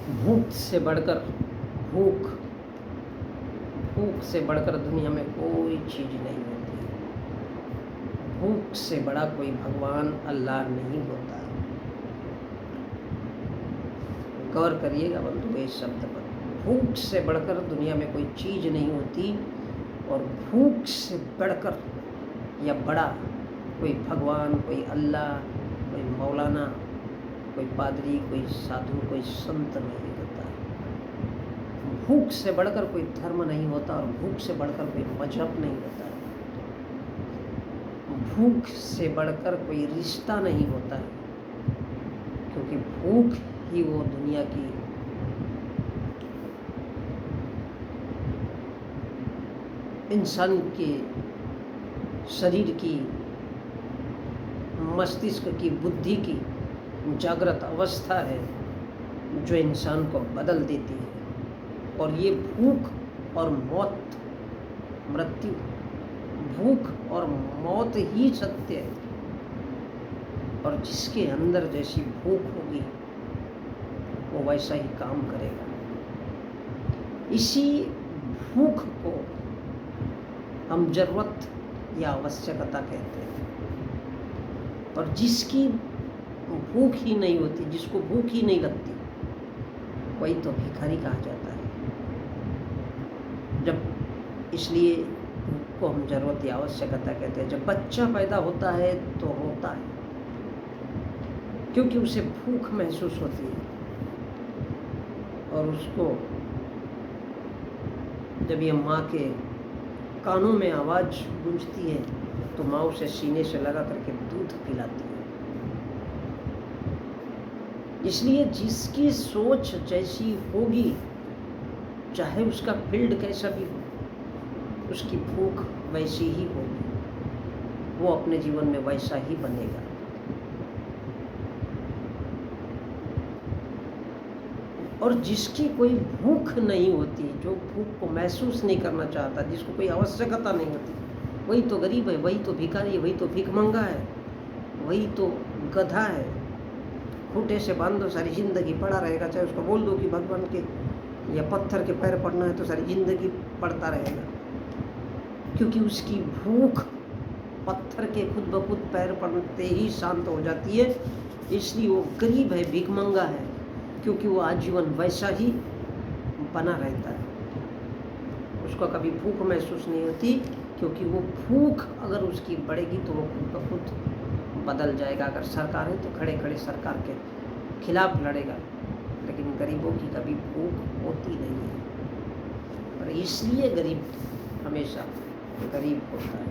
भूख से बढ़कर भूख भूख से बढ़कर दुनिया में कोई चीज़ नहीं होती। भूख से बड़ा कोई भगवान अल्लाह नहीं होता। गौर करिएगा बंधु इस शब्द पर। भूख से बढ़कर दुनिया में कोई चीज़ नहीं होती और भूख से बढ़कर या बड़ा कोई भगवान, कोई अल्लाह, कोई मौलाना, कोई पादरी, कोई साधु, कोई संत नहीं होता। भूख से बढ़कर कोई धर्म नहीं होता और भूख से बढ़कर कोई मजहब नहीं होता। भूख से बढ़कर कोई रिश्ता नहीं होता है, क्योंकि भूख ही वो दुनिया की इंसान के शरीर की, मस्तिष्क की, बुद्धि की जागृत अवस्था है जो इंसान को बदल देती है। और ये भूख और मौत, मृत्यु, भूख और मौत ही सत्य है। और जिसके अंदर जैसी भूख होगी वो वैसा ही काम करेगा। इसी भूख को हम जरूरत या आवश्यकता कहते हैं। और जिसकी भूख ही नहीं होती, जिसको भूख ही नहीं लगती, वही तो भिखारी कहा जाता है। जब इसलिए भूख को हम जरूरत या आवश्यकता कहते हैं। जब बच्चा पैदा होता है तो रोता है, क्योंकि उसे भूख महसूस होती है। और उसको जब ये माँ के कानों में आवाज़ गूंजती है तो माँ उसे सीने से लगा करके दूध पिलाती है। इसलिए जिसकी सोच जैसी होगी, चाहे उसका फील्ड कैसा भी हो, उसकी भूख वैसी ही होगी। वो अपने जीवन में वैसा ही बनेगा। और जिसकी कोई भूख नहीं होती, जो भूख को महसूस नहीं करना चाहता, जिसको कोई आवश्यकता नहीं होती, वही तो गरीब है, वही तो भिखारी है, वही तो भिखमंगा है, वही तो गधा है। खूंटे से बांध दो, सारी जिंदगी पड़ा रहेगा। चाहे उसको बोल दो कि भगवान के या पत्थर के पैर पड़ना है तो सारी जिंदगी पड़ता रहेगा, क्योंकि उसकी भूख पत्थर के खुद ब खुद पैर पड़ते ही शांत हो जाती है। इसलिए वो गरीब है, भिखमंगा है, क्योंकि वो आजीवन वैसा ही बना रहता है। उसको कभी भूख महसूस नहीं होती, क्योंकि वो भूख अगर उसकी बढ़ेगी तो वो खुद ब खुद बदल जाएगा। अगर सरकार है तो खड़े खड़े सरकार के खिलाफ लड़ेगा, लेकिन गरीबों की कभी भूख होती नहीं है। और इसलिए गरीब हमेशा गरीब होता है।